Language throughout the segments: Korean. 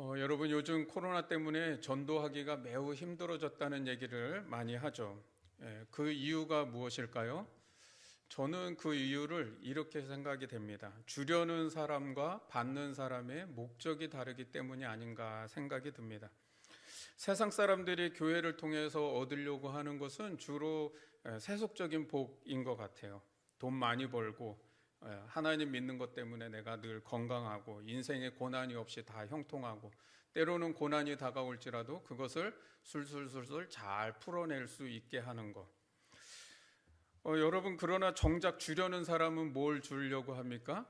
여러분 요즘 코로나 때문에 전도하기가 매우 힘들어졌다는 얘기를 많이 하죠. 그 이유가 무엇일까요? 저는 그 이유를 이렇게 생각이 됩니다. 주려는 사람과 받는 사람의 목적이 다르기 때문이 아닌가 생각이 듭니다. 세상 사람들이 교회를 통해서 얻으려고 하는 것은 주로 세속적인 복인 것 같아요. 돈 많이 벌고 하나님 믿는 것 때문에 내가 늘 건강하고 인생에 고난이 없이 다 형통하고 때로는 고난이 다가올지라도 그것을 술술술술 잘 풀어낼 수 있게 하는 것. 여러분, 그러나 정작 주려는 사람은 뭘 주려고 합니까?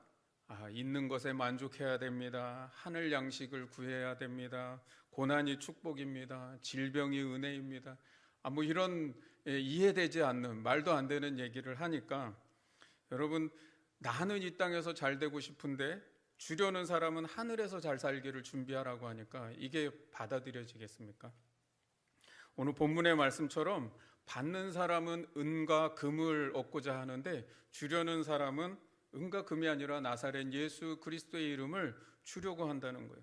있는 것에 만족해야 됩니다. 하늘 양식을 구해야 됩니다. 고난이 축복입니다. 질병이 은혜입니다. 뭐 이런 이해되지 않는 말도 안 되는 얘기를 하니까 여러분, 나는 이 땅에서 잘 되고 싶은데 주려는 사람은 하늘에서 잘 살기를 준비하라고 하니까 이게 받아들여지겠습니까? 오늘 본문의 말씀처럼 받는 사람은 은과 금을 얻고자 하는데 주려는 사람은 은과 금이 아니라 나사렛 예수 그리스도의 이름을 주려고 한다는 거예요.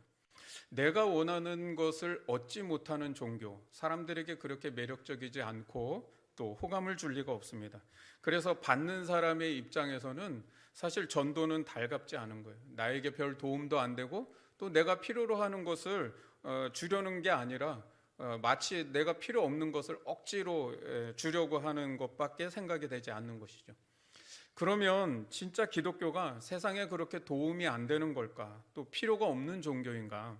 내가 원하는 것을 얻지 못하는 종교, 사람들에게 그렇게 매력적이지 않고 또 호감을 줄 리가 없습니다. 그래서 받는 사람의 입장에서는 사실 전도는 달갑지 않은 거예요. 나에게 별 도움도 안 되고 또 내가 필요로 하는 것을 주려는 게 아니라 마치 내가 필요 없는 것을 억지로 주려고 하는 것밖에 생각이 되지 않는 것이죠. 그러면 진짜 기독교가 세상에 그렇게 도움이 안 되는 걸까? 또 필요가 없는 종교인가?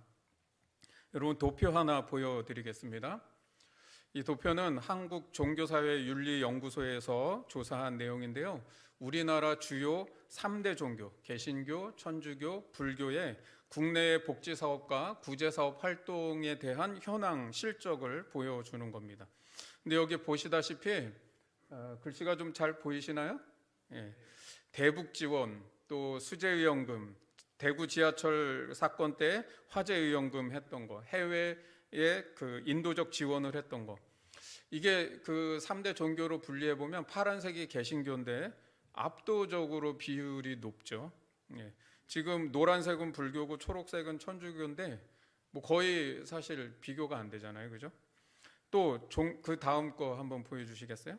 여러분, 도표 하나 보여드리겠습니다. 이 도표는 한국종교사회윤리연구소에서 조사한 내용인데요. 우리나라 주요 3대 종교, 개신교, 천주교, 불교의 국내의 복지사업과 구제사업 활동에 대한 현황 실적을 보여주는 겁니다. 근데 여기 보시다시피 글씨가 좀 잘 보이시나요? 대북지원, 또 수재의원금, 대구 지하철 사건 때 화재의원금 했던 거, 해외에 그 인도적 지원을 했던 거, 이게 그 3대 종교로 분리해 보면 파란색이 개신교인데 압도적으로 비율이 높죠. 지금 노란색은 불교고 초록색은 천주교인데 뭐 거의 사실 비교가 안 되잖아요, 그죠? 또 그 다음 거 한번 보여주시겠어요?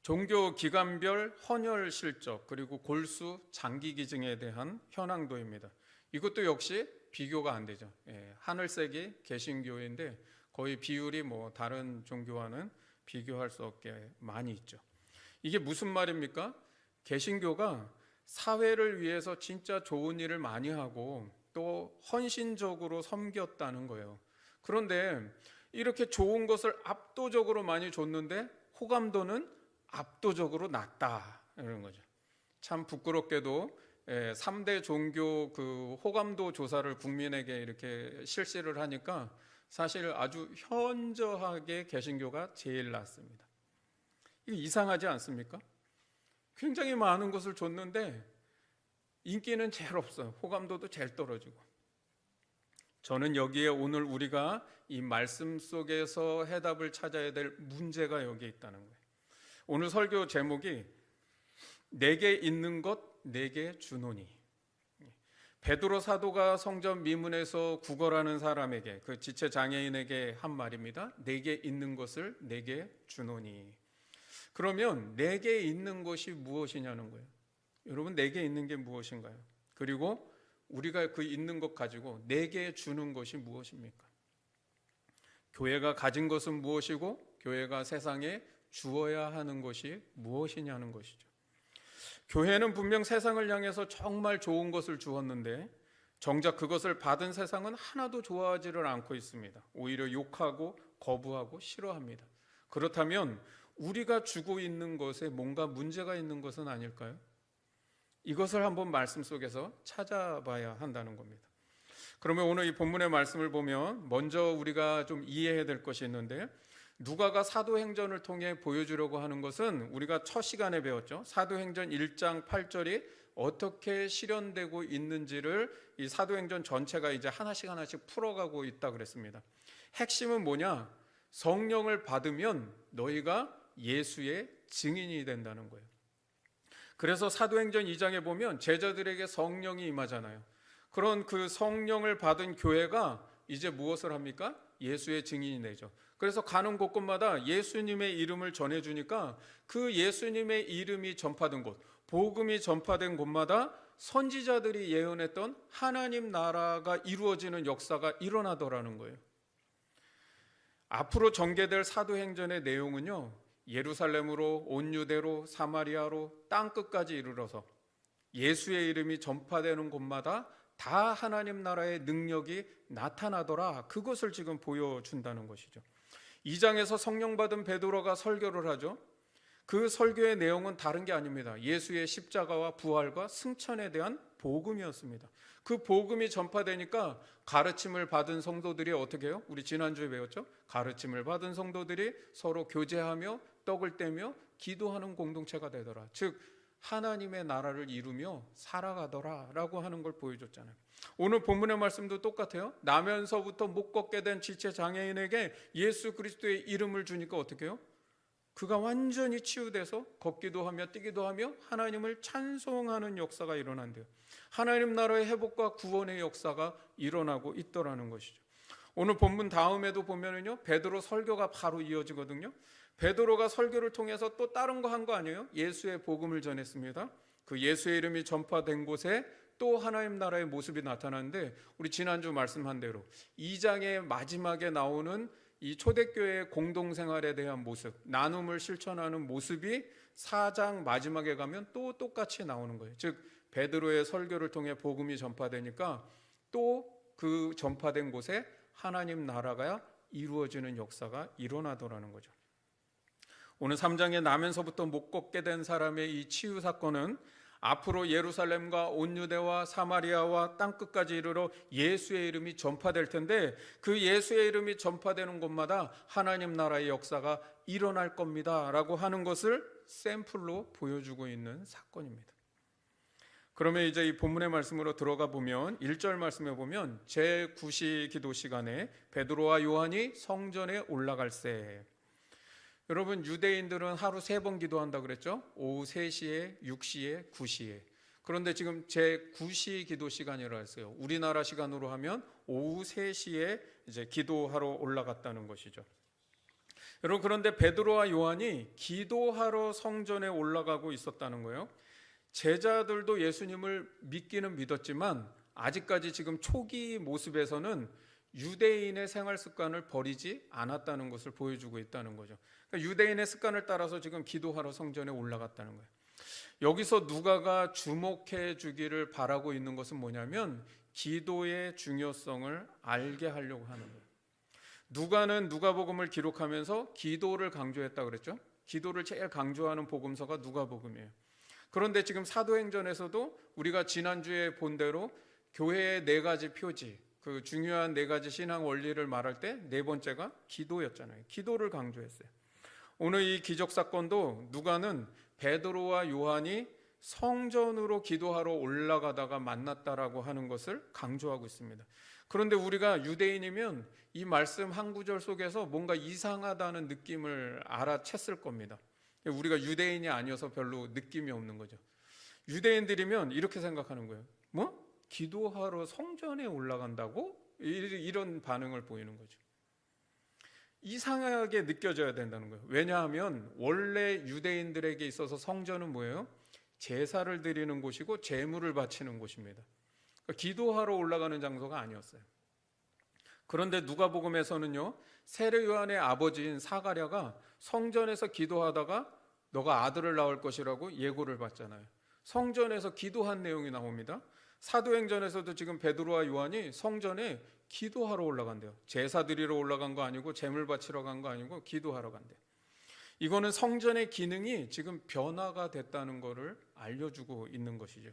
종교 기간별 헌혈 실적 그리고 골수 장기 기증에 대한 현황도입니다. 이것도 역시 비교가 안 되죠. 하늘색이 개신교인데 거의 비율이 뭐 다른 종교와는 비교할 수 없게 많이 있죠. 이게 무슨 말입니까? 개신교가 사회를 위해서 진짜 좋은 일을 많이 하고 또 헌신적으로 섬겼다는 거예요. 그런데 이렇게 좋은 것을 압도적으로 많이 줬는데 호감도는 압도적으로 낮다 이런 거죠. 참 부끄럽게도 3대 종교 그 호감도 조사를 국민에게 이렇게 실시를 하니까 사실 아주 현저하게 개신교가 제일 낮습니다. 이게 이상하지 않습니까? 굉장히 많은 것을 줬는데 인기는 제일 없어요. 호감도도 제일 떨어지고. 저는 여기에 오늘 우리가 이 말씀 속에서 해답을 찾아야 될 문제가 여기에 있다는 거예요. 오늘 설교 제목이 내게 있는 것 내게 주노니. 베드로 사도가 성전 미문에서 구걸하는 사람에게, 그 지체 장애인에게 한 말입니다. 내게 있는 것을 내게 주노니. 그러면 내게 있는 것이 무엇이냐는 거예요. 여러분, 내게 있는 게 무엇인가요? 그리고 우리가 그 있는 것 가지고 내게 주는 것이 무엇입니까? 교회가 가진 것은 무엇이고 교회가 세상에 주어야 하는 것이 무엇이냐는 것이죠. 교회는 분명 세상을 향해서 정말 좋은 것을 주었는데 정작 그것을 받은 세상은 하나도 좋아하지를 않고 있습니다. 오히려 욕하고 거부하고 싫어합니다. 그렇다면 우리가 주고 있는 것에 뭔가 문제가 있는 것은 아닐까요? 이것을 한번 말씀 속에서 찾아봐야 한다는 겁니다. 그러면 오늘 이 본문의 말씀을 보면 먼저 우리가 좀 이해해야 될 것이 있는데, 누가가 사도행전을 통해 보여주려고 하는 것은 우리가 첫 시간에 배웠죠. 사도행전 1장 8절이 어떻게 실현되고 있는지를 이 사도행전 전체가 이제 하나씩 풀어가고 있다 그랬습니다. 핵심은 뭐냐? 성령을 받으면 너희가 예수의 증인이 된다는 거예요. 그래서 사도행전 2장에 보면 제자들에게 성령이 임하잖아요. 그런 그 성령을 받은 교회가 이제 무엇을 합니까? 예수의 증인이 되죠. 그래서 가는 곳곳마다 예수님의 이름을 전해주니까 그 예수님의 이름이 전파된 곳, 복음이 전파된 곳마다 선지자들이 예언했던 하나님 나라가 이루어지는 역사가 일어나더라는 거예요. 앞으로 전개될 사도행전의 내용은요, 예루살렘으로 온 유대로 사마리아로 땅끝까지 이르러서 예수의 이름이 전파되는 곳마다 다 하나님 나라의 능력이 나타나더라. 그것을 지금 보여준다는 것이죠. 2장에서 성령 받은 베드로가 설교를 하죠. 그 설교의 내용은 다른 게 아닙니다. 예수의 십자가와 부활과 승천에 대한 복음이었습니다. 그 복음이 전파되니까 가르침을 받은 성도들이 어떻게 해요? 우리 지난주에 배웠죠? 가르침을 받은 성도들이 서로 교제하며 떡을 떼며 기도하는 공동체가 되더라. 즉 하나님의 나라를 이루며 살아가더라 라고 하는 걸 보여줬잖아요. 오늘 본문의 말씀도 똑같아요. 나면서부터 못 걷게 된 지체 장애인에게 예수 그리스도의 이름을 주니까 어떻게 해요? 그가 완전히 치유돼서 걷기도 하며 뛰기도 하며 하나님을 찬송하는 역사가 일어난대요. 하나님 나라의 회복과 구원의 역사가 일어나고 있더라는 것이죠. 오늘 본문 다음에도 보면은요, 베드로 설교가 바로 이어지거든요. 베드로가 설교를 통해서 또 다른 거 한 거 아니에요? 예수의 복음을 전했습니다. 그 예수의 이름이 전파된 곳에 또 하나님 나라의 모습이 나타나는데, 우리 지난주 말씀한 대로 2장의 마지막에 나오는 이 초대교회의 공동생활에 대한 모습, 나눔을 실천하는 모습이 4장 마지막에 가면 또 똑같이 나오는 거예요. 즉 베드로의 설교를 통해 복음이 전파되니까 또 그 전파된 곳에 하나님 나라가 이루어지는 역사가 일어나더라는 거죠. 오늘 3장에 나면서부터 못 걷게 된 사람의 이 치유 사건은 앞으로 예루살렘과 온 유대와 사마리아와 땅끝까지 이르러 예수의 이름이 전파될 텐데, 그 예수의 이름이 전파되는 곳마다 하나님 나라의 역사가 일어날 겁니다 라고 하는 것을 샘플로 보여주고 있는 사건입니다. 그러면 이제 이 본문의 말씀으로 들어가 보면 1절 말씀에 보면 제9시 기도 시간에 베드로와 요한이 성전에 올라갈새. 여러분, 유대인들은 하루 3번 기도한다 그랬죠? 오후 3시에, 6시에, 9시에. 그런데 지금 제9시 기도 시간이라고 했어요. 우리나라 시간으로 하면 오후 3시에 이제 기도하러 올라갔다는 것이죠. 여러분, 그런데 베드로와 요한이 기도하러 성전에 올라가고 있었다는 거예요. 제자들도 예수님을 믿기는 믿었지만 아직까지 지금 초기 모습에서는 유대인의 생활 습관을 버리지 않았다는 것을 보여주고 있다는 거죠. 그러니까 유대인의 습관을 따라서 지금 기도하러 성전에 올라갔다는 거예요. 여기서 누가가 주목해 주기를 바라고 있는 것은 뭐냐면 기도의 중요성을 알게 하려고 하는 거예요. 누가는 누가복음을 기록하면서 기도를 강조했다 그랬죠. 기도를 제일 강조하는 복음서가 누가복음이에요. 그런데 지금 사도행전에서도 우리가 지난주에 본 대로 교회의 4가지 표지, 그 중요한 4가지 신앙 원리를 말할 때 4번째가 기도였잖아요. 기도를 강조했어요. 오늘 이 기적 사건도 누가는 베드로와 요한이 성전으로 기도하러 올라가다가 만났다라고 하는 것을 강조하고 있습니다. 그런데 우리가 유대인이면 이 말씀 한 구절 속에서 뭔가 이상하다는 느낌을 알아챘을 겁니다. 우리가 유대인이 아니어서 별로 느낌이 없는 거죠. 유대인들이면 이렇게 생각하는 거예요. 뭐? 기도하러 성전에 올라간다고? 이런 반응을 보이는 거죠. 이상하게 느껴져야 된다는 거예요. 왜냐하면 원래 유대인들에게 있어서 성전은 뭐예요? 제사를 드리는 곳이고 제물을 바치는 곳입니다. 그러니까 기도하러 올라가는 장소가 아니었어요. 그런데 누가복음에서는요, 세례 요한의 아버지인 사가랴가 성전에서 기도하다가 너가 아들을 낳을 것이라고 예고를 받잖아요. 성전에서 기도한 내용이 나옵니다. 사도행전에서도 지금 베드로와 요한이 성전에 기도하러 올라간대요. 제사 드리러 올라간 거 아니고 제물 바치러 간 거 아니고 기도하러 간대요. 이거는 성전의 기능이 지금 변화가 됐다는 것을 알려주고 있는 것이죠.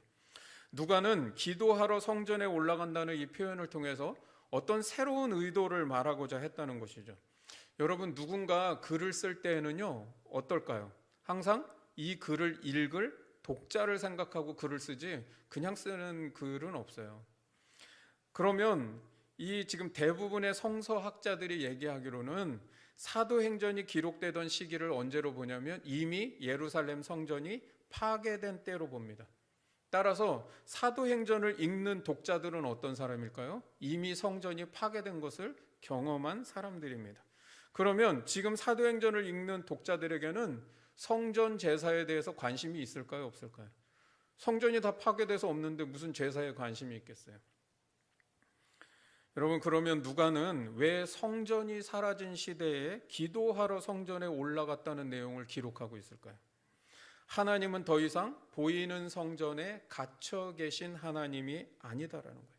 누가는 기도하러 성전에 올라간다는 이 표현을 통해서 어떤 새로운 의도를 말하고자 했다는 것이죠. 여러분, 누군가 글을 쓸 때에는요, 어떨까요? 항상 이 글을 읽을 독자를 생각하고 글을 쓰지 그냥 쓰는 글은 없어요. 그러면 이 지금 대부분의 성서학자들이 얘기하기로는 사도행전이 기록되던 시기를 언제로 보냐면 이미 예루살렘 성전이 파괴된 때로 봅니다. 따라서 사도행전을 읽는 독자들은 어떤 사람일까요? 이미 성전이 파괴된 것을 경험한 사람들입니다. 그러면 지금 사도행전을 읽는 독자들에게는 성전 제사에 대해서 관심이 있을까요? 없을까요? 성전이 다 파괴돼서 없는데 무슨 제사에 관심이 있겠어요? 여러분, 그러면 누가는 왜 성전이 사라진 시대에 기도하러 성전에 올라갔다는 내용을 기록하고 있을까요? 하나님은 더 이상 보이는 성전에 갇혀 계신 하나님이 아니다라는 거예요.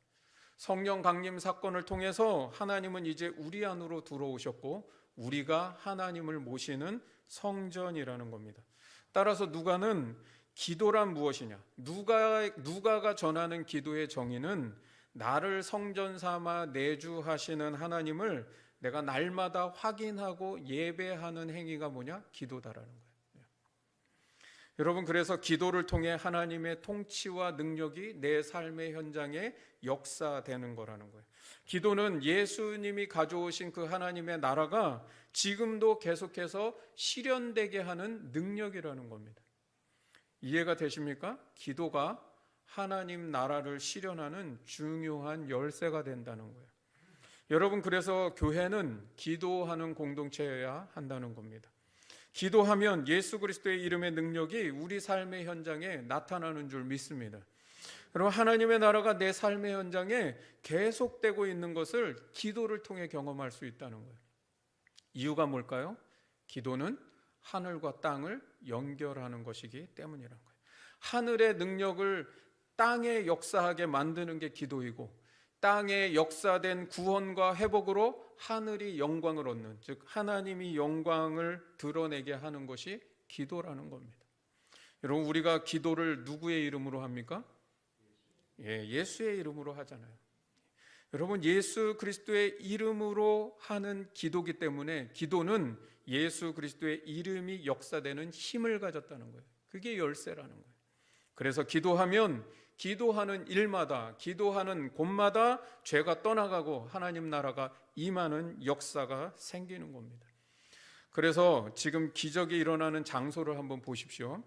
성령 강림 사건을 통해서 하나님은 이제 우리 안으로 들어오셨고 우리가 하나님을 모시는 성전이라는 겁니다. 따라서 누가는 기도란 무엇이냐? 누가가 전하는 기도의 정의는 나를 성전 삼아 내주하시는 하나님을 내가 날마다 확인하고 예배하는 행위가 뭐냐? 기도다라는 거예요. 여러분, 그래서 기도를 통해 하나님의 통치와 능력이 내 삶의 현장에 역사되는 거라는 거예요. 기도는 예수님이 가져오신 그 하나님의 나라가 지금도 계속해서 실현되게 하는 능력이라는 겁니다. 이해가 되십니까? 기도가 하나님 나라를 실현하는 중요한 열쇠가 된다는 거예요. 여러분, 그래서 교회는 기도하는 공동체여야 한다는 겁니다. 기도하면 예수 그리스도의 이름의 능력이 우리 삶의 현장에 나타나는 줄 믿습니다. 그럼 하나님의 나라가 내 삶의 현장에 계속되고 있는 것을 기도를 통해 경험할 수 있다는 거예요. 이유가 뭘까요? 기도는 하늘과 땅을 연결하는 것이기 때문이라는 거예요. 하늘의 능력을 땅에 역사하게 만드는 게 기도이고, 땅에 역사된 구원과 회복으로 하늘이 영광을 얻는, 즉 하나님이 영광을 드러내게 하는 것이 기도라는 겁니다. 여러분, 우리가 기도를 누구의 이름으로 합니까? 예수의 이름으로 하잖아요. 여러분, 예수 그리스도의 이름으로 하는 기도기 때문에 기도는 예수 그리스도의 이름이 역사되는 힘을 가졌다는 거예요. 그게 열쇠라는 거예요. 그래서 기도하면 기도하는 일마다, 기도하는 곳마다 죄가 떠나가고 하나님 나라가 임하는 역사가 생기는 겁니다. 그래서 지금 기적이 일어나는 장소를 한번 보십시오.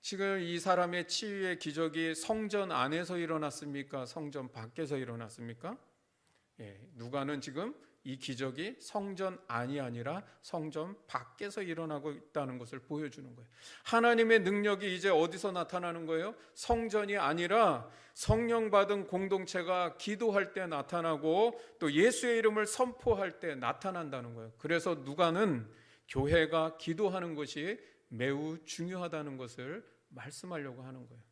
지금 이 사람의 치유의 기적이 성전 안에서 일어났습니까? 성전 밖에서 일어났습니까? 누가는 지금 이 기적이 성전 안이 아니라 성전 밖에서 일어나고 있다는 것을 보여주는 거예요. 하나님의 능력이 이제 어디서 나타나는 거예요? 성전이 아니라 성령 받은 공동체가 기도할 때 나타나고 또 예수의 이름을 선포할 때 나타난다는 거예요. 그래서 누가는 교회가 기도하는 것이 매우 중요하다는 것을 말씀하려고 하는 거예요.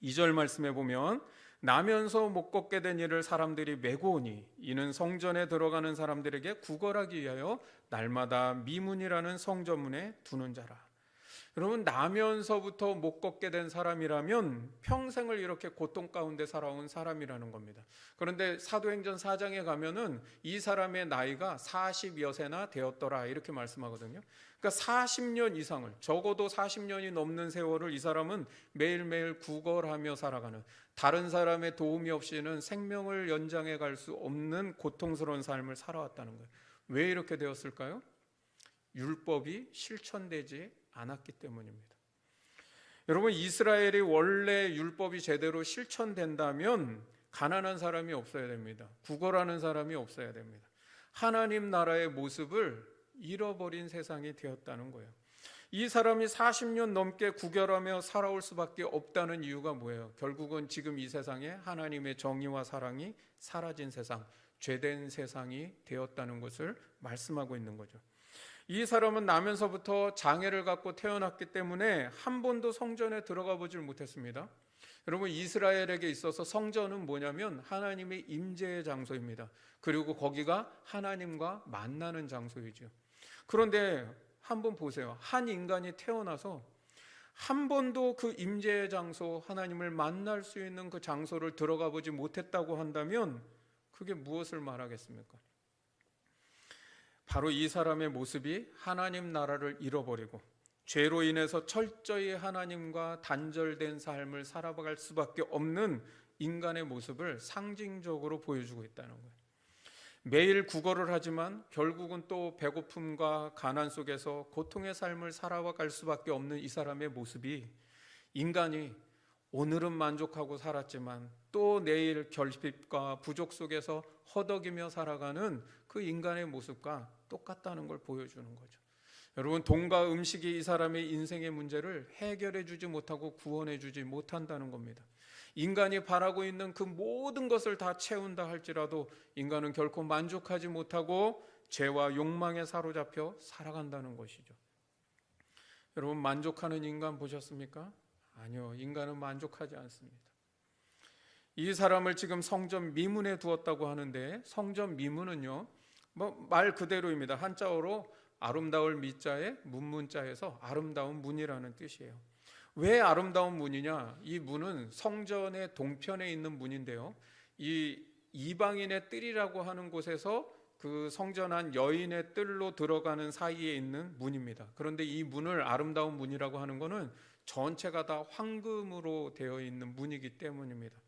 2절 말씀해 보면 나면서 못 걷게 된 이를 사람들이 메고 오니 이는 성전에 들어가는 사람들에게 구걸하기 위하여 날마다 미문이라는 성전문에 두는 자라. 여러분, 나면서부터 못 걷게 된 사람이라면 평생을 이렇게 고통 가운데 살아온 사람이라는 겁니다. 그런데 사도행전 4장에 가면은 이 사람의 나이가 40여세나 되었더라 이렇게 말씀하거든요. 그러니까 40년 이상을, 적어도 40년이 넘는 세월을 이 사람은 매일매일 구걸하며 살아가는, 다른 사람의 도움이 없이는 생명을 연장해 갈 수 없는 고통스러운 삶을 살아왔다는 거예요. 왜 이렇게 되었을까요? 율법이 실천되지 않았기 때문입니다. 여러분, 이스라엘이 원래 율법이 제대로 실천된다면 가난한 사람이 없어야 됩니다. 구걸하는 사람이 없어야 됩니다. 하나님 나라의 모습을 잃어버린 세상이 되었다는 거예요. 이 사람이 40년 넘게 구걸하며 살아올 수밖에 없다는 이유가 뭐예요? 결국은 지금 이 세상에 하나님의 정의와 사랑이 사라진 세상, 죄된 세상이 되었다는 것을 말씀하고 있는 거죠. 이 사람은 나면서부터 장애를 갖고 태어났기 때문에 한 번도 성전에 들어가 보질 못했습니다. 여러분, 이스라엘에게 있어서 성전은 뭐냐면 하나님의 임재의 장소입니다. 그리고 거기가 하나님과 만나는 장소이죠. 그런데 한번 보세요. 한 인간이 태어나서 한 번도 그 임재의 장소, 하나님을 만날 수 있는 그 장소를 들어가 보지 못했다고 한다면 그게 무엇을 말하겠습니까? 바로 이 사람의 모습이 하나님 나라를 잃어버리고 죄로 인해서 철저히 하나님과 단절된 삶을 살아갈 수밖에 없는 인간의 모습을 상징적으로 보여주고 있다는 거예요. 매일 구걸을 하지만 결국은 또 배고픔과 가난 속에서 고통의 삶을 살아갈 수밖에 없는 이 사람의 모습이 인간이 오늘은 만족하고 살았지만 또 내일 결핍과 부족 속에서 허덕이며 살아가는 그 인간의 모습과 똑같다는 걸 보여주는 거죠. 여러분, 돈과 음식이 이 사람의 인생의 문제를 해결해 주지 못하고 구원해 주지 못한다는 겁니다. 인간이 바라고 있는 그 모든 것을 다 채운다 할지라도 인간은 결코 만족하지 못하고 죄와 욕망에 사로잡혀 살아간다는 것이죠. 여러분, 만족하는 인간 보셨습니까? 아니요, 인간은 만족하지 않습니다. 이 사람을 지금 성전 미문에 두었다고 하는데, 성전 미문은요, 말 그대로입니다. 한자어로 아름다울 미자에 문문자에서 아름다운 문이라는 뜻이에요. 왜 아름다운 문이냐? 이 문은 성전의 동편에 있는 문인데요, 이 이방인의 뜰이라고 하는 곳에서 그 성전 안 여인의 뜰로 들어가는 사이에 있는 문입니다. 그런데 이 문을 아름다운 문이라고 하는 것은 전체가 다 황금으로 되어 있는 문이기 때문입니다.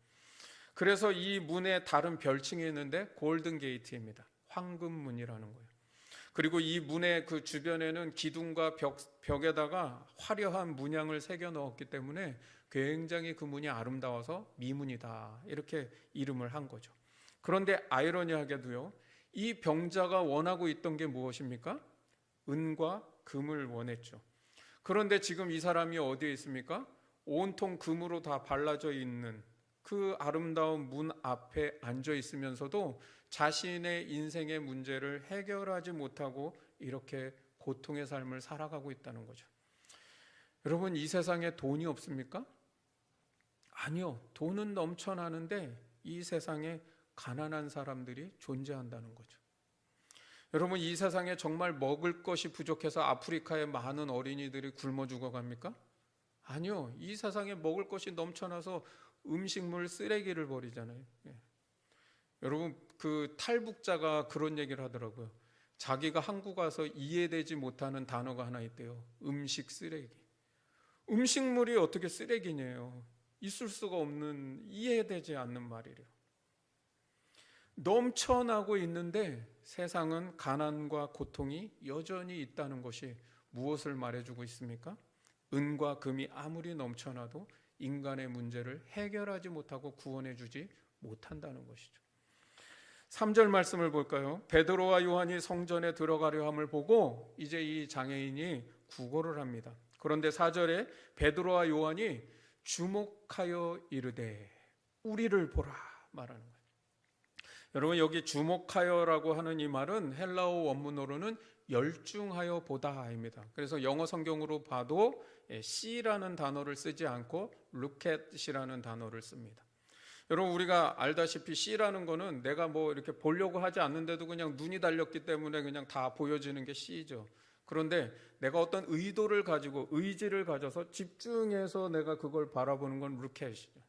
그래서 이 문에 다른 별칭이 있는데 골든 게이트입니다. 황금 문이라는 거예요. 그리고 이 문의 그 주변에는 기둥과 벽에다가 화려한 문양을 새겨 넣었기 때문에 굉장히 그 문이 아름다워서 미문이다, 이렇게 이름을 한 거죠. 그런데 아이러니하게도요, 이 병자가 원하고 있던 게 무엇입니까? 은과 금을 원했죠. 그런데 지금 이 사람이 어디에 있습니까? 온통 금으로 다 발라져 있는 그 아름다운 문 앞에 앉아 있으면서도 자신의 인생의 문제를 해결하지 못하고 이렇게 고통의 삶을 살아가고 있다는 거죠. 여러분, 이 세상에 돈이 없습니까? 아니요, 돈은 넘쳐나는데 이 세상에 가난한 사람들이 존재한다는 거죠. 여러분, 이 세상에 정말 먹을 것이 부족해서 아프리카의 많은 어린이들이 굶어 죽어갑니까? 아니요, 이 세상에 먹을 것이 넘쳐나서 음식물 쓰레기를 버리잖아요. 여러분, 그 탈북자가 그런 얘기를 하더라고요. 자기가 한국 와서 이해되지 못하는 단어가 하나 있대요. 음식 쓰레기. 음식물이 어떻게 쓰레기냐요? 있을 수가 없는, 이해되지 않는 말이래요. 넘쳐나고 있는데 세상은 가난과 고통이 여전히 있다는 것이 무엇을 말해주고 있습니까? 은과 금이 아무리 넘쳐나도 인간의 문제를 해결하지 못하고 구원해주지 못한다는 것이죠. 3절 말씀을 볼까요? 베드로와 요한이 성전에 들어가려 함을 보고 이제 이 장애인이 구걸을 합니다. 그런데 4절에 베드로와 요한이 주목하여 이르되 우리를 보라 말하는 거예요. 여러분, 여기 주목하여라고 하는 이 말은 헬라어 원문으로는 열중하여 보다입니다. 그래서 영어 성경으로 봐도 see라는 단어를 쓰지 않고 look at이라는 단어를 씁니다. 여러분, 우리가 알다시피 see라는 거는 내가 뭐 이렇게 보려고 하지 않는데도 그냥 눈이 달렸기 때문에 그냥 다 보여지는 게 see죠. 그런데 내가 어떤 의도를 가지고 의지를 가져서 집중해서 내가 그걸 바라보는 건 look at이죠.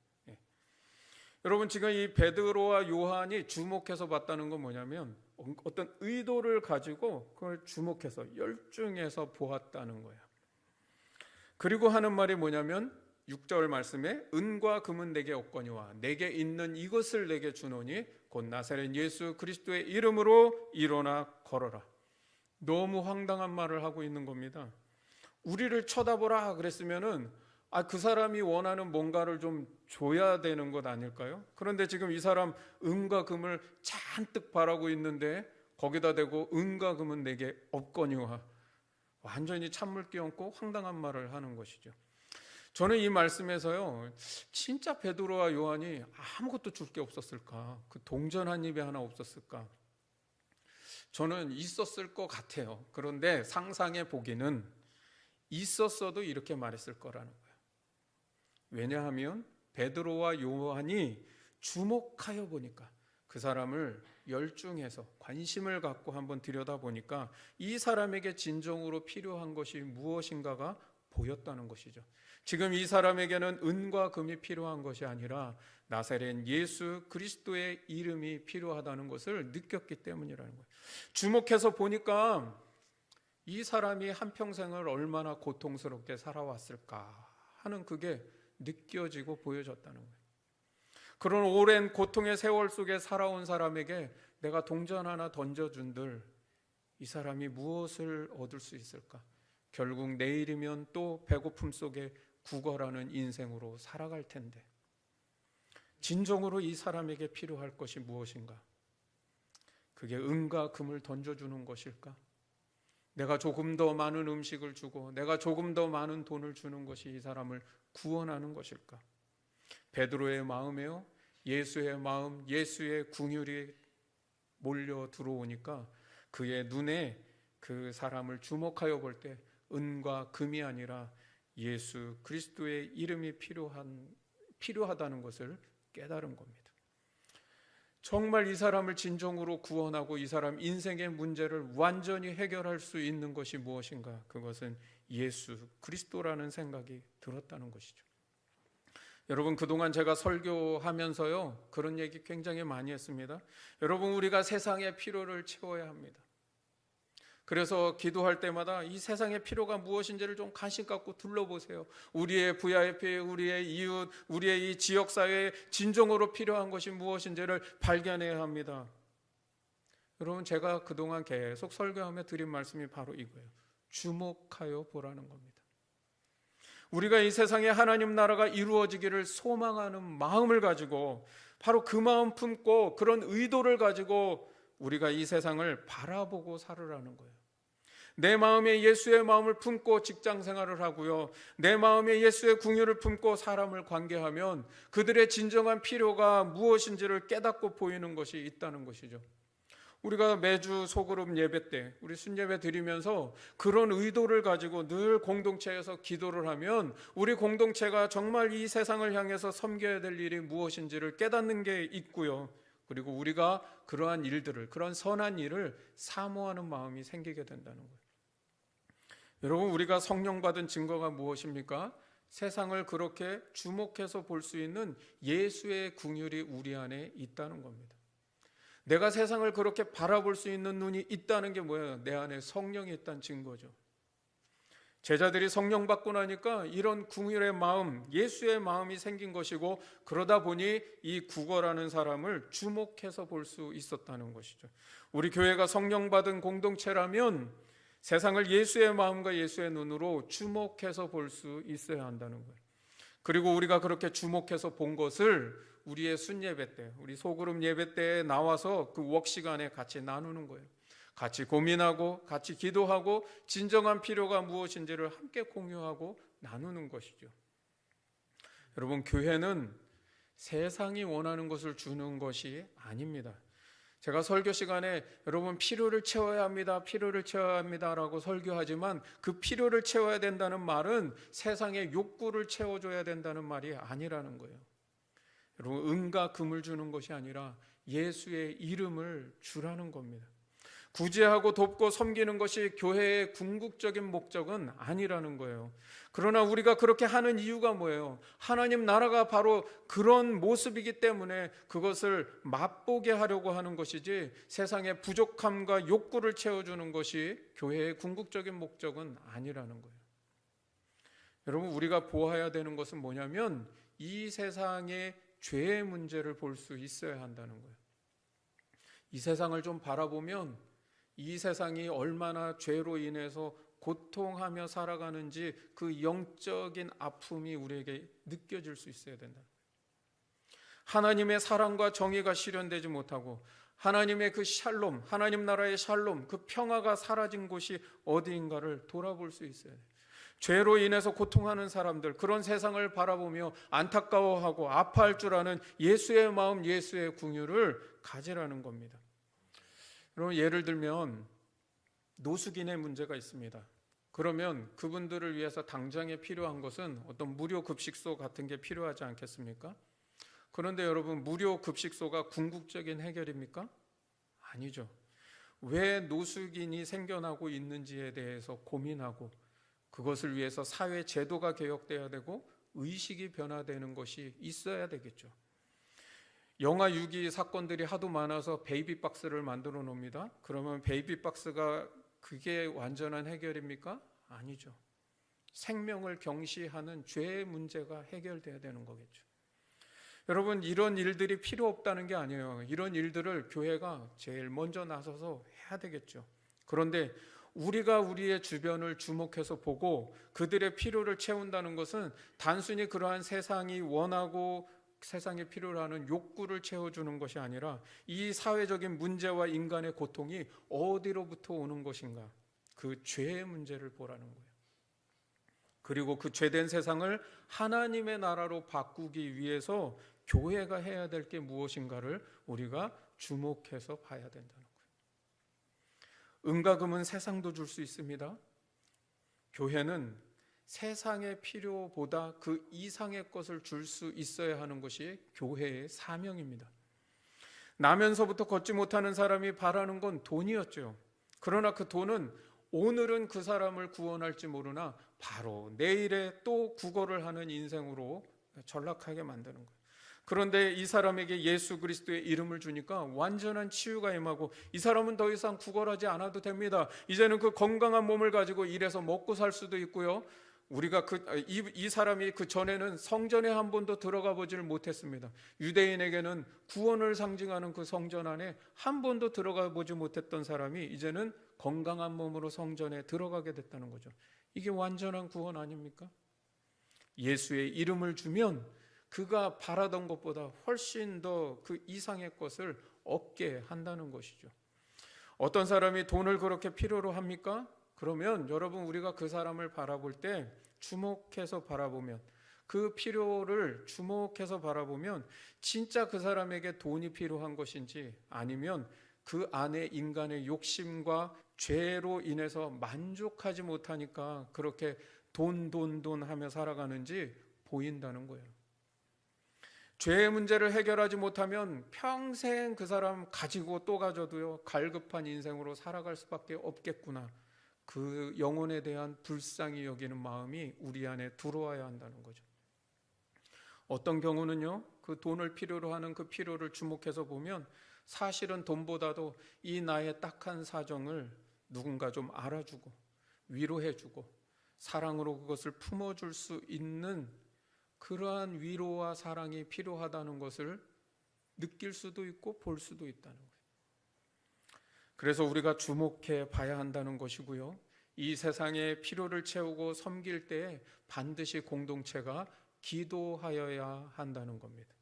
여러분, 지금 이 베드로와 요한이 주목해서 봤다는 건 뭐냐면 어떤 의도를 가지고 그걸 주목해서 열중해서 보았다는 거예요. 그리고 하는 말이 뭐냐면 6절 말씀에 은과 금은 내게 없거니와 내게 있는 이것을 내게 주노니 곧 나사렛 예수 그리스도의 이름으로 일어나 걸어라. 너무 황당한 말을 하고 있는 겁니다. 우리를 쳐다보라 그랬으면은 그 사람이 원하는 뭔가를 좀 줘야 되는 것 아닐까요? 그런데 지금 이 사람 은과 금을 잔뜩 바라고 있는데 거기다 대고 은과 금은 내게 없거니와 완전히 찬물 끼얹고 황당한 말을 하는 것이죠. 저는 이 말씀에서요, 진짜 베드로와 요한이 아무것도 줄 게 없었을까? 그 동전 한 입에 하나 없었을까? 저는 있었을 것 같아요. 그런데 상상해 보기는 있었어도 이렇게 말했을 거라는 거예요. 왜냐하면 베드로와 요한이 주목하여 보니까 그 사람을 열중해서 관심을 갖고 한번 들여다보니까 이 사람에게 진정으로 필요한 것이 무엇인가가 보였다는 것이죠. 지금 이 사람에게는 은과 금이 필요한 것이 아니라 나사렛 예수 그리스도의 이름이 필요하다는 것을 느꼈기 때문이라는 거예요. 주목해서 보니까 이 사람이 한평생을 얼마나 고통스럽게 살아왔을까 하는 그게 느껴지고 보여졌다는 거예요. 그런 오랜 고통의 세월 속에 살아온 사람에게 내가 동전 하나 던져준들 이 사람이 무엇을 얻을 수 있을까? 결국 내일이면 또 배고픔 속에 구걸하는 인생으로 살아갈 텐데 진정으로 이 사람에게 필요할 것이 무엇인가? 그게 은과 금을 던져주는 것일까? 내가 조금 더 많은 음식을 주고 내가 조금 더 많은 돈을 주는 것이 이 사람을 구원하는 것일까? 베드로의 마음에요, 예수의 마음, 예수의 궁율이 몰려 들어오니까 그의 눈에 그 사람을 주목하여 볼 때 은과 금이 아니라 예수 그리스도의 이름이 필요하다는 것을 깨달은 겁니다. 정말 이 사람을 진정으로 구원하고 이 사람 인생의 문제를 완전히 해결할 수 있는 것이 무엇인가? 그것은 예수 그리스도라는 생각이 들었다는 것이죠. 여러분, 그동안 제가 설교하면서요, 그런 얘기 굉장히 많이 했습니다. 여러분, 우리가 세상의 필요를 채워야 합니다. 그래서 기도할 때마다 이 세상의 필요가 무엇인지를 좀 관심 갖고 둘러보세요. 우리의 VIP, 우리의 이웃, 우리의 이 지역사회에 진정으로 필요한 것이 무엇인지를 발견해야 합니다. 여러분, 제가 그동안 계속 설교하며 드린 말씀이 바로 이거예요. 주목하여 보라는 겁니다. 우리가 이 세상에 하나님 나라가 이루어지기를 소망하는 마음을 가지고 바로 그 마음 품고 그런 의도를 가지고 우리가 이 세상을 바라보고 살으라는 거예요. 내 마음에 예수의 마음을 품고 직장 생활을 하고요, 내 마음에 예수의 궁유를 품고 사람을 관계하면 그들의 진정한 필요가 무엇인지를 깨닫고 보이는 것이 있다는 것이죠. 우리가 매주 소그룹 예배 때 우리 순예배 드리면서 그런 의도를 가지고 늘 공동체에서 기도를 하면 우리 공동체가 정말 이 세상을 향해서 섬겨야 될 일이 무엇인지를 깨닫는 게 있고요, 그리고 우리가 그러한 일들을, 그런 선한 일을 사모하는 마음이 생기게 된다는 거예요. 여러분, 우리가 성령 받은 증거가 무엇입니까? 세상을 그렇게 주목해서 볼 수 있는 예수의 궁율이 우리 안에 있다는 겁니다. 내가 세상을 그렇게 바라볼 수 있는 눈이 있다는 게 뭐예요? 내 안에 성령이 있다는 증거죠. 제자들이 성령 받고 나니까 이런 궁율의 마음, 예수의 마음이 생긴 것이고, 그러다 보니 이 구걸하는 사람을 주목해서 볼 수 있었다는 것이죠. 우리 교회가 성령 받은 공동체라면 세상을 예수의 마음과 예수의 눈으로 주목해서 볼 수 있어야 한다는 거예요. 그리고 우리가 그렇게 주목해서 본 것을 우리의 순예배 때, 우리 소그룹 예배 때에 나와서 그 웍 시간에 같이 나누는 거예요. 같이 고민하고 같이 기도하고 진정한 필요가 무엇인지를 함께 공유하고 나누는 것이죠. 여러분, 교회는 세상이 원하는 것을 주는 것이 아닙니다. 제가 설교 시간에 여러분 필요를 채워야 합니다, 필요를 채워야 합니다라고 설교하지만 그 필요를 채워야 된다는 말은 세상의 욕구를 채워줘야 된다는 말이 아니라는 거예요. 여러분, 은과 금을 주는 것이 아니라 예수의 이름을 주라는 겁니다. 구제하고 돕고 섬기는 것이 교회의 궁극적인 목적은 아니라는 거예요. 그러나 우리가 그렇게 하는 이유가 뭐예요? 하나님 나라가 바로 그런 모습이기 때문에 그것을 맛보게 하려고 하는 것이지, 세상의 부족함과 욕구를 채워주는 것이 교회의 궁극적인 목적은 아니라는 거예요. 여러분, 우리가 보아야 되는 것은 뭐냐면 이 세상의 죄의 문제를 볼 수 있어야 한다는 거예요. 이 세상을 좀 바라보면 이 세상이 얼마나 죄로 인해서 고통하며 살아가는지 그 영적인 아픔이 우리에게 느껴질 수 있어야 된다. 하나님의 사랑과 정의가 실현되지 못하고 하나님의 그 샬롬, 하나님 나라의 샬롬, 그 평화가 사라진 곳이 어디인가를 돌아볼 수 있어야 돼요. 죄로 인해서 고통하는 사람들, 그런 세상을 바라보며 안타까워하고 아파할 줄 아는 예수의 마음, 예수의 궁유를 가지라는 겁니다. 여러분, 예를 들면 노숙인의 문제가 있습니다. 그러면 그분들을 위해서 당장에 필요한 것은 어떤 무료 급식소 같은 게 필요하지 않겠습니까? 그런데 여러분, 무료 급식소가 궁극적인 해결입니까? 아니죠. 왜 노숙인이 생겨나고 있는지에 대해서 고민하고 그것을 위해서 사회 제도가 개혁돼야 되고 의식이 변화되는 것이 있어야 되겠죠. 영아 유기 사건들이 하도 많아서 베이비박스를 만들어 놓습니다. 그러면 베이비박스가 그게 완전한 해결입니까? 아니죠. 생명을 경시하는 죄의 문제가 해결돼야 되는 거겠죠. 여러분, 이런 일들이 필요 없다는 게 아니에요. 이런 일들을 교회가 제일 먼저 나서서 해야 되겠죠. 그런데 우리가 우리의 주변을 주목해서 보고 그들의 필요를 채운다는 것은 단순히 그러한 세상이 원하고 세상에 필요로 하는 욕구를 채워주는 것이 아니라 이 사회적인 문제와 인간의 고통이 어디로부터 오는 것인가, 그 죄의 문제를 보라는 거예요. 그리고 그 죄된 세상을 하나님의 나라로 바꾸기 위해서 교회가 해야 될 게 무엇인가를 우리가 주목해서 봐야 된다는 거예요. 은과 금은 세상도 줄 수 있습니다. 교회는 세상의 필요보다 그 이상의 것을 줄 수 있어야 하는 것이 교회의 사명입니다. 나면서부터 걷지 못하는 사람이 바라는 건 돈이었죠. 그러나 그 돈은 오늘은 그 사람을 구원할지 모르나 바로 내일에 또 구걸을 하는 인생으로 전락하게 만드는 거예요. 그런데 이 사람에게 예수 그리스도의 이름을 주니까 완전한 치유가 임하고 이 사람은 더 이상 구걸하지 않아도 됩니다. 이제는 그 건강한 몸을 가지고 일해서 먹고 살 수도 있고요. 우리가 이 사람이 그 전에는 성전에 한 번도 들어가 보지를 못했습니다. 유대인에게는 구원을 상징하는 그 성전 안에 한 번도 들어가 보지 못했던 사람이 이제는 건강한 몸으로 성전에 들어가게 됐다는 거죠. 이게 완전한 구원 아닙니까? 예수의 이름을 주면 그가 바라던 것보다 훨씬 더 그 이상의 것을 얻게 한다는 것이죠. 어떤 사람이 돈을 그렇게 필요로 합니까? 그러면 여러분, 우리가 그 사람을 바라볼 때 주목해서 바라보면, 그 필요를 주목해서 바라보면 진짜 그 사람에게 돈이 필요한 것인지, 아니면 그 안에 인간의 욕심과 죄로 인해서 만족하지 못하니까 그렇게 돈 하며 살아가는지 보인다는 거예요. 죄의 문제를 해결하지 못하면 평생 그 사람 가지고 또 가져도요, 갈급한 인생으로 살아갈 수밖에 없겠구나. 그 영혼에 대한 불쌍히 여기는 마음이 우리 안에 들어와야 한다는 거죠. 어떤 경우는요, 그 돈을 필요로 하는 그 필요를 주목해서 보면 사실은 돈보다도 이 나의 딱한 사정을 누군가 좀 알아주고 위로해주고 사랑으로 그것을 품어줄 수 있는 그러한 위로와 사랑이 필요하다는 것을 느낄 수도 있고 볼 수도 있다는 거예요. 그래서 우리가 주목해 봐야 한다는 것이고요. 이 세상의 필요를 채우고 섬길 때에 반드시 공동체가 기도하여야 한다는 겁니다.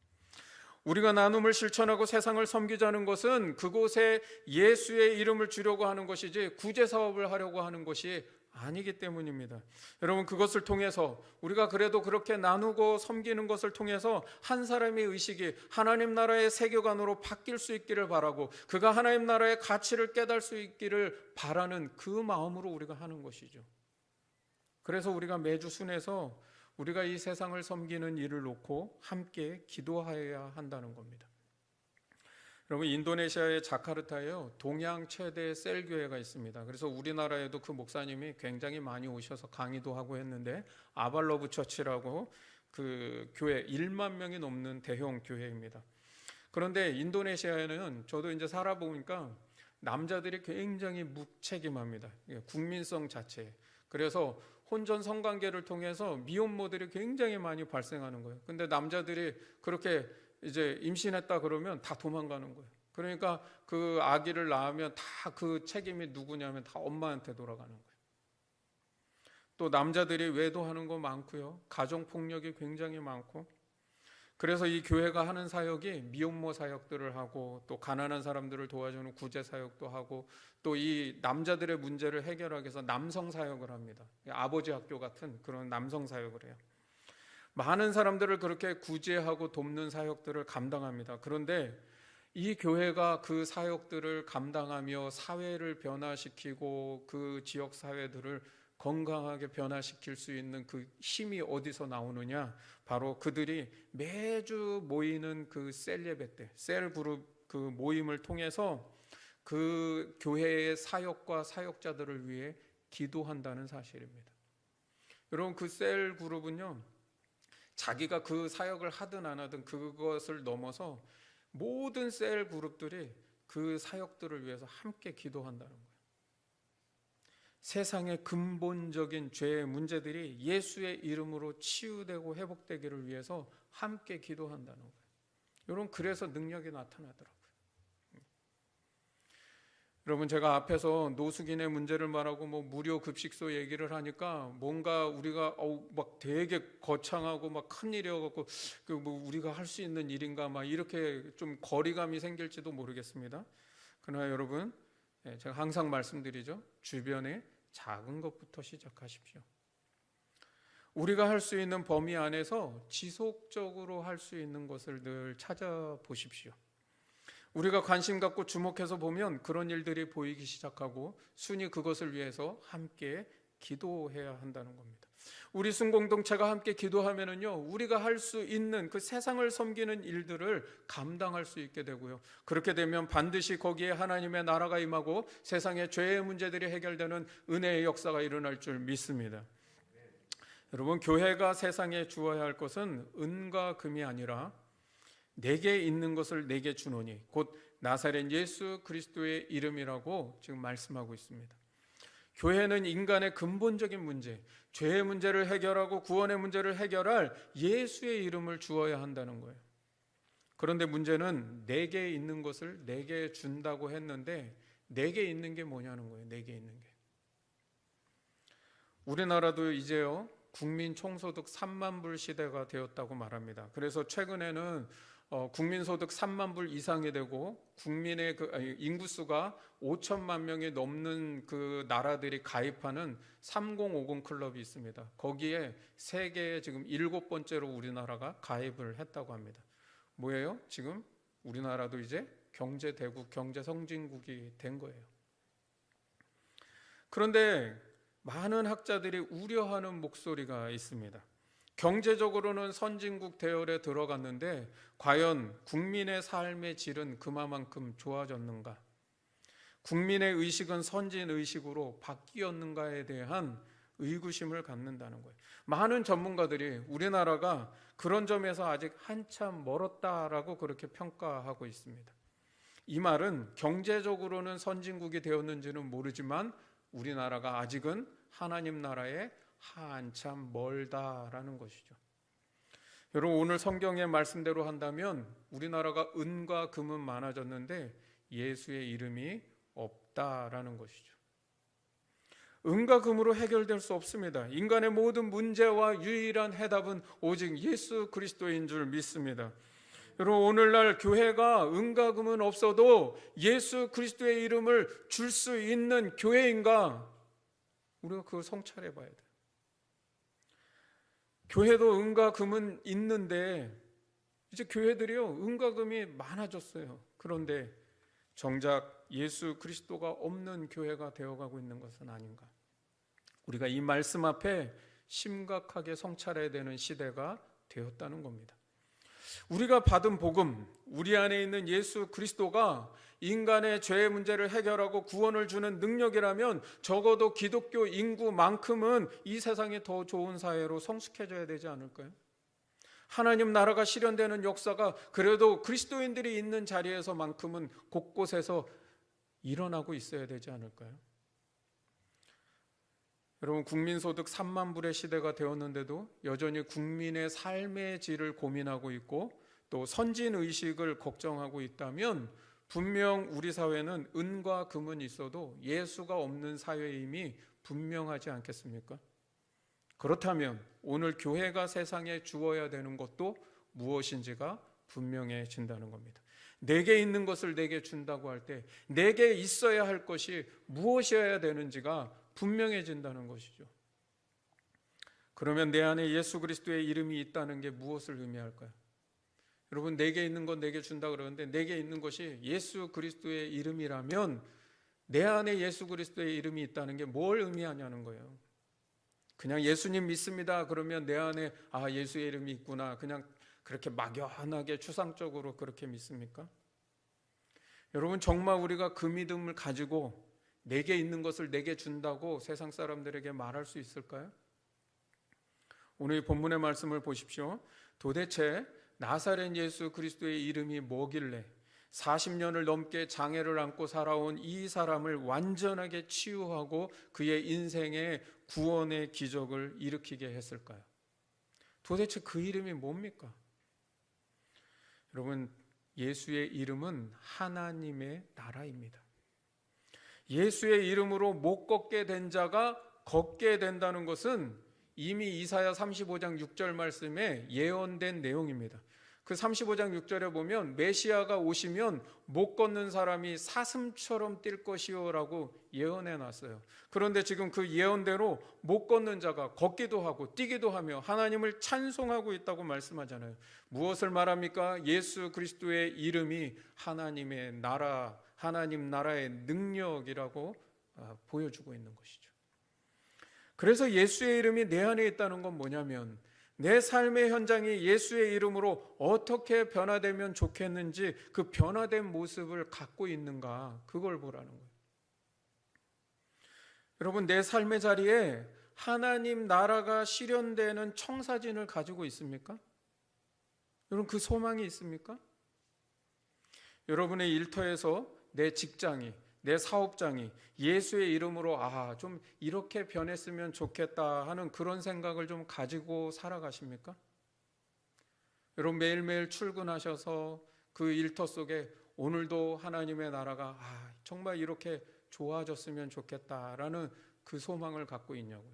우리가 나눔을 실천하고 세상을 섬기자는 것은 그곳에 예수의 이름을 주려고 하는 것이지 구제 사업을 하려고 하는 것이 아니기 때문입니다. 여러분, 그것을 통해서 우리가 그래도 그렇게 나누고 섬기는 것을 통해서 한 사람의 의식이 하나님 나라의 세계관으로 바뀔 수 있기를 바라고, 그가 하나님 나라의 가치를 깨달을 수 있기를 바라는 그 마음으로 우리가 하는 것이죠. 그래서 우리가 매주 순에서 우리가 이 세상을 섬기는 일을 놓고 함께 기도하여야 한다는 겁니다. 여러분, 인도네시아의 자카르타에요, 동양 최대 셀 교회가 있습니다. 그래서 우리나라에도 그 목사님이 굉장히 많이 오셔서 강의도 하고 했는데, 아발러브 처치라고 그 교회 1만 명이 넘는 대형 교회입니다. 그런데 인도네시아에는 저도 이제 살아보니까 남자들이 굉장히 무책임합니다. 국민성 자체에. 그래서 혼전 성관계를 통해서 미혼모들이 굉장히 많이 발생하는 거예요. 근데 남자들이 그렇게 이제 임신했다 그러면 다 도망가는 거예요. 그러니까 그 아기를 낳으면 다 그 책임이 누구냐면 다 엄마한테 돌아가는 거예요. 또 남자들이 외도하는 거 많고요. 가정폭력이 굉장히 많고. 그래서 이 교회가 하는 사역이 미혼모 사역들을 하고, 또 가난한 사람들을 도와주는 구제 사역도 하고, 또 이 남자들의 문제를 해결하기 위해서 남성 사역을 합니다. 아버지 학교 같은 그런 남성 사역을 해요. 많은 사람들을 그렇게 구제하고 돕는 사역들을 감당합니다. 그런데 이 교회가 그 사역들을 감당하며 사회를 변화시키고 그 지역 사회들을 건강하게 변화시킬 수 있는 그 힘이 어디서 나오느냐? 바로 그들이 매주 모이는 그 셀 예배 때, 셀 그룹 그 모임을 통해서 그 교회의 사역과 사역자들을 위해 기도한다는 사실입니다. 여러분, 그 셀 그룹은요, 자기가 그 사역을 하든 안 하든 그것을 넘어서 모든 셀 그룹들이 그 사역들을 위해서 함께 기도한다는 거예요. 세상의 근본적인 죄의 문제들이 예수의 이름으로 치유되고 회복되기를 위해서 함께 기도한다는 거예요. 여러분, 그래서 능력이 나타나더라고요. 여러분, 제가 앞에서 노숙인의 문제를 말하고 무료 급식소 얘기를 하니까 뭔가 우리가 막 되게 거창하고 막 큰 일이어갖고 우리가 할 수 있는 일인가 막 이렇게 좀 거리감이 생길지도 모르겠습니다. 그러나 여러분, 제가 항상 말씀드리죠. 주변에 작은 것부터 시작하십시오. 우리가 할 수 있는 범위 안에서 지속적으로 할 수 있는 것을 늘 찾아보십시오. 우리가 관심 갖고 주목해서 보면 그런 일들이 보이기 시작하고 순위 그것을 위해서 함께 기도해야 한다는 겁니다. 우리 순공동체가 함께 기도하면은요, 우리가 할 수 있는 그 세상을 섬기는 일들을 감당할 수 있게 되고요. 그렇게 되면 반드시 거기에 하나님의 나라가 임하고 세상의 죄의 문제들이 해결되는 은혜의 역사가 일어날 줄 믿습니다. 여러분, 교회가 세상에 주어야 할 것은 은과 금이 아니라 내게 있는 것을 내게 주노니 곧 나사렛 예수 그리스도의 이름이라고 지금 말씀하고 있습니다. 교회는 인간의 근본적인 문제, 죄의 문제를 해결하고 구원의 문제를 해결할 예수의 이름을 주어야 한다는 거예요. 그런데 문제는 내게 있는 것을 내게 준다고 했는데 내게 있는 게 뭐냐는 거예요. 내게 있는 게. 우리나라도 이제요, 국민 총소득 3만 불 시대가 되었다고 말합니다. 그래서 최근에는 국민소득 3만 불 이상이 되고 국민의 인구수가 5천만 명이 넘는 그 나라들이 가입하는 3050 클럽이 있습니다. 거기에 세계에 지금 7번째로 우리나라가 가입을 했다고 합니다. 뭐예요? 지금 우리나라도 이제 경제대국, 경제성진국이 된 거예요. 그런데 많은 학자들이 우려하는 목소리가 있습니다. 경제적으로는 선진국 대열에 들어갔는데 과연 국민의 삶의 질은 그만큼 좋아졌는가? 국민의 의식은 선진 의식으로 바뀌었는가에 대한 의구심을 갖는다는 거예요. 많은 전문가들이 우리나라가 그런 점에서 아직 한참 멀었다라고 그렇게 평가하고 있습니다. 이 말은 경제적으로는 선진국이 되었는지는 모르지만 우리나라가 아직은 하나님 나라에 한참 멀다라는 것이죠. 여러분, 오늘 성경의 말씀대로 한다면 우리나라가 은과 금은 많아졌는데 예수의 이름이 없다라는 것이죠. 은과 금으로 해결될 수 없습니다. 인간의 모든 문제와 유일한 해답은 오직 예수 그리스도인 줄 믿습니다. 여러분, 오늘날 교회가 은과 금은 없어도 예수 그리스도의 이름을 줄 수 있는 교회인가? 우리가 그걸 성찰해 봐야 돼요. 교회도 은과 금은 있는데 이제 교회들이요, 은과 금이 많아졌어요. 그런데 정작 예수 그리스도가 없는 교회가 되어가고 있는 것은 아닌가? 우리가 이 말씀 앞에 심각하게 성찰해야 되는 시대가 되었다는 겁니다. 우리가 받은 복음, 우리 안에 있는 예수 그리스도가 인간의 죄의 문제를 해결하고 구원을 주는 능력이라면 적어도 기독교 인구만큼은 이 세상이 더 좋은 사회로 성숙해져야 되지 않을까요? 하나님 나라가 실현되는 역사가 그래도 그리스도인들이 있는 자리에서만큼은 곳곳에서 일어나고 있어야 되지 않을까요? 여러분, 국민소득 3만 불의 시대가 되었는데도 여전히 국민의 삶의 질을 고민하고 있고 또 선진의식을 걱정하고 있다면 분명 우리 사회는 은과 금은 있어도 예수가 없는 사회임이 분명하지 않겠습니까? 그렇다면 오늘 교회가 세상에 주어야 되는 것도 무엇인지가 분명해진다는 겁니다. 내게 있는 것을 내게 준다고 할 때 내게 있어야 할 것이 무엇이어야 되는지가 분명해진다는 것이죠. 그러면 내 안에 예수 그리스도의 이름이 있다는 게 무엇을 의미할까요? 여러분, 내게 있는 건 내게 준다 그러는데 내게 있는 것이 예수 그리스도의 이름이라면 내 안에 예수 그리스도의 이름이 있다는 게 뭘 의미하냐는 거예요. 그냥 예수님 믿습니다 그러면 내 안에 예수의 이름이 있구나, 그냥 그렇게 막연하게 추상적으로 그렇게 믿습니까? 여러분, 정말 우리가 그 믿음을 가지고 내게 있는 것을 내게 준다고 세상 사람들에게 말할 수 있을까요? 오늘 본문의 말씀을 보십시오. 도대체 나사렛 예수 그리스도의 이름이 뭐길래 40년을 넘게 장애를 안고 살아온 이 사람을 완전하게 치유하고 그의 인생의 구원의 기적을 일으키게 했을까요? 도대체 그 이름이 뭡니까? 여러분, 예수의 이름은 하나님의 나라입니다. 예수의 이름으로 못 걷게 된 자가 걷게 된다는 것은 이미 이사야 35장 6절 말씀에 예언된 내용입니다. 그 35장 6절에 보면 메시아가 오시면 못 걷는 사람이 사슴처럼 뛸 것이요 라고 예언해 놨어요. 그런데 지금 그 예언대로 못 걷는 자가 걷기도 하고 뛰기도 하며 하나님을 찬송하고 있다고 말씀하잖아요. 무엇을 말합니까? 예수 그리스도의 이름이 하나님의 나라, 하나님 나라의 능력이라고 보여주고 있는 것이죠. 그래서 예수의 이름이 내 안에 있다는 건 뭐냐면 내 삶의 현장이 예수의 이름으로 어떻게 변화되면 좋겠는지 그 변화된 모습을 갖고 있는가, 그걸 보라는 거예요. 여러분, 내 삶의 자리에 하나님 나라가 실현되는 청사진을 가지고 있습니까? 여러분, 그 소망이 있습니까? 여러분의 일터에서 내 직장이, 내 사업장이 예수의 이름으로 좀 이렇게 변했으면 좋겠다 하는 그런 생각을 좀 가지고 살아가십니까? 여러분, 매일매일 출근하셔서 그 일터 속에 오늘도 하나님의 나라가 정말 이렇게 좋아졌으면 좋겠다라는 그 소망을 갖고 있냐고요.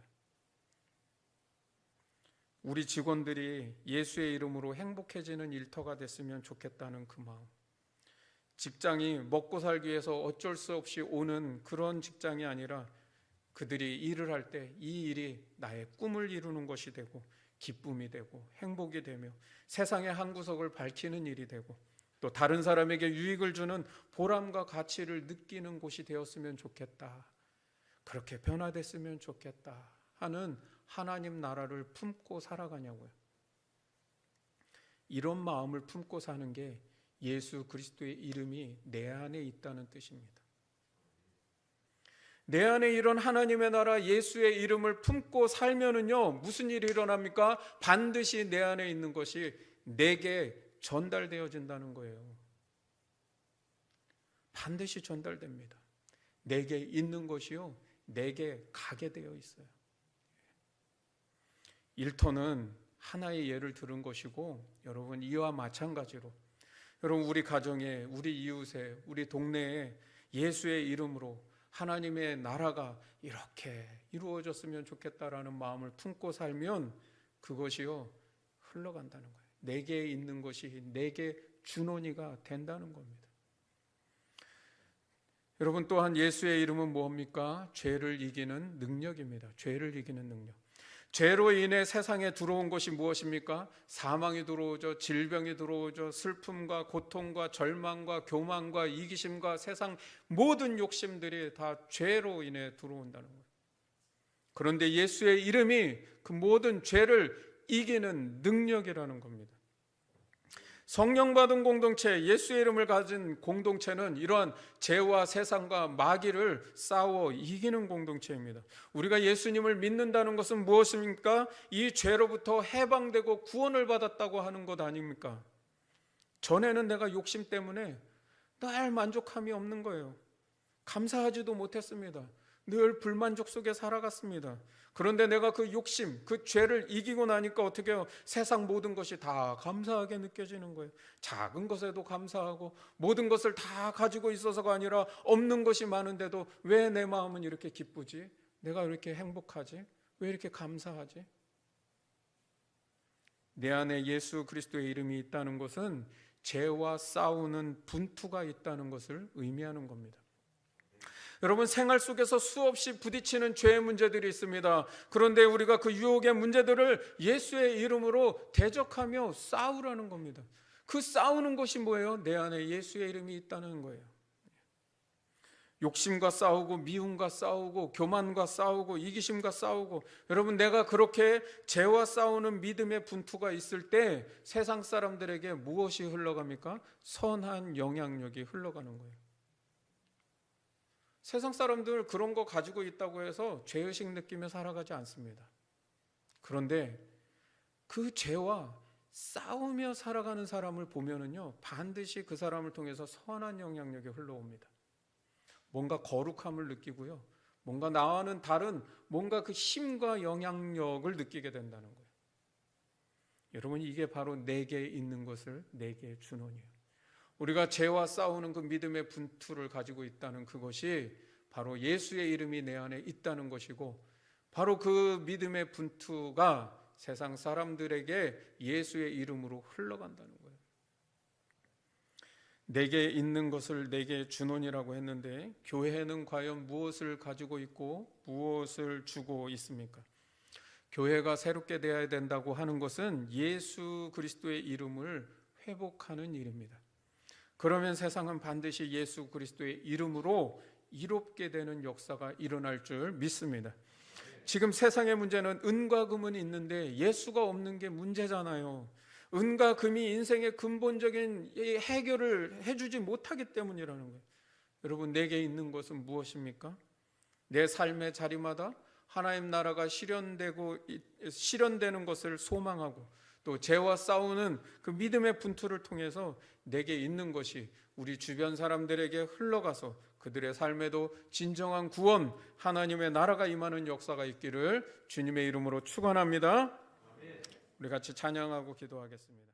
우리 직원들이 예수의 이름으로 행복해지는 일터가 됐으면 좋겠다는 그 마음. 직장이 먹고 살기 위해서 어쩔 수 없이 오는 그런 직장이 아니라 그들이 일을 할 때 이 일이 나의 꿈을 이루는 것이 되고 기쁨이 되고 행복이 되며 세상의 한 구석을 밝히는 일이 되고 또 다른 사람에게 유익을 주는 보람과 가치를 느끼는 곳이 되었으면 좋겠다. 그렇게 변화됐으면 좋겠다 하는 하나님 나라를 품고 살아가냐고요. 이런 마음을 품고 사는 게 예수 그리스도의 이름이 내 안에 있다는 뜻입니다. 내 안에 이런 하나님의 나라 예수의 이름을 품고 살면은요, 무슨 일이 일어납니까? 반드시 내 안에 있는 것이 내게 전달되어진다는 거예요. 반드시 전달됩니다. 내게 있는 것이요, 내게 가게 되어 있어요. 일터는 하나의 예를 들은 것이고, 여러분 이와 마찬가지로 여러분 우리 가정에, 우리 이웃에, 우리 동네에 예수의 이름으로 하나님의 나라가 이렇게 이루어졌으면 좋겠다라는 마음을 품고 살면 그것이요 흘러간다는 거예요. 내게 있는 것이 내게 준원이가 된다는 겁니다. 여러분, 또한 예수의 이름은 뭡니까? 죄를 이기는 능력입니다. 죄를 이기는 능력. 죄로 인해 세상에 들어온 것이 무엇입니까? 사망이 들어오죠. 질병이 들어오죠. 슬픔과 고통과 절망과 교만과 이기심과 세상 모든 욕심들이 다 죄로 인해 들어온다는 거예요. 그런데 예수의 이름이 그 모든 죄를 이기는 능력이라는 겁니다. 성령 받은 공동체, 예수의 이름을 가진 공동체는 이러한 죄와 세상과 마귀를 싸워 이기는 공동체입니다. 우리가 예수님을 믿는다는 것은 무엇입니까? 이 죄로부터 해방되고 구원을 받았다고 하는 것 아닙니까? 전에는 내가 욕심 때문에 늘 만족함이 없는 거예요. 감사하지도 못했습니다. 늘 불만족 속에 살아갔습니다. 그런데 내가 그 욕심, 그 죄를 이기고 나니까 어떻게 해요? 세상 모든 것이 다 감사하게 느껴지는 거예요. 작은 것에도 감사하고 모든 것을 다 가지고 있어서가 아니라 없는 것이 많은데도 왜 내 마음은 이렇게 기쁘지? 내가 왜 이렇게 행복하지? 왜 이렇게 감사하지? 내 안에 예수 그리스도의 이름이 있다는 것은 죄와 싸우는 분투가 있다는 것을 의미하는 겁니다. 여러분, 생활 속에서 수없이 부딪히는 죄의 문제들이 있습니다. 그런데 우리가 그 유혹의 문제들을 예수의 이름으로 대적하며 싸우라는 겁니다. 그 싸우는 것이 뭐예요? 내 안에 예수의 이름이 있다는 거예요. 욕심과 싸우고 미움과 싸우고 교만과 싸우고 이기심과 싸우고, 여러분 내가 그렇게 죄와 싸우는 믿음의 분투가 있을 때 세상 사람들에게 무엇이 흘러갑니까? 선한 영향력이 흘러가는 거예요. 세상 사람들 그런 거 가지고 있다고 해서 죄의식 느끼며 살아가지 않습니다. 그런데 그 죄와 싸우며 살아가는 사람을 보면은요, 반드시 그 사람을 통해서 선한 영향력이 흘러옵니다. 뭔가 거룩함을 느끼고요, 뭔가 나와는 다른 뭔가 그 힘과 영향력을 느끼게 된다는 거예요. 여러분, 이게 바로 내게 있는 것을 내게 준원이에요. 우리가 죄와 싸우는 그 믿음의 분투를 가지고 있다는 그것이 바로 예수의 이름이 내 안에 있다는 것이고, 바로 그 믿음의 분투가 세상 사람들에게 예수의 이름으로 흘러간다는 거예요. 내게 있는 것을 내게 주노니라고 했는데, 교회는 과연 무엇을 가지고 있고 무엇을 주고 있습니까? 교회가 새롭게 되어야 된다고 하는 것은 예수 그리스도의 이름을 회복하는 일입니다. 그러면 세상은 반드시 예수 그리스도의 이름으로 이롭게 되는 역사가 일어날 줄 믿습니다. 지금 세상의 문제는 은과 금은 있는데 예수가 없는 게 문제잖아요. 은과 금이 인생의 근본적인 해결을 해주지 못하기 때문이라는 거예요. 여러분, 내게 있는 것은 무엇입니까? 내 삶의 자리마다 하나님 나라가 실현되는 것을 소망하고, 또 죄와 싸우는 그 믿음의 분투를 통해서 내게 있는 것이 우리 주변 사람들에게 흘러가서 그들의 삶에도 진정한 구원, 하나님의 나라가 임하는 역사가 있기를 주님의 이름으로 축원합니다. 우리 같이 찬양하고 기도하겠습니다.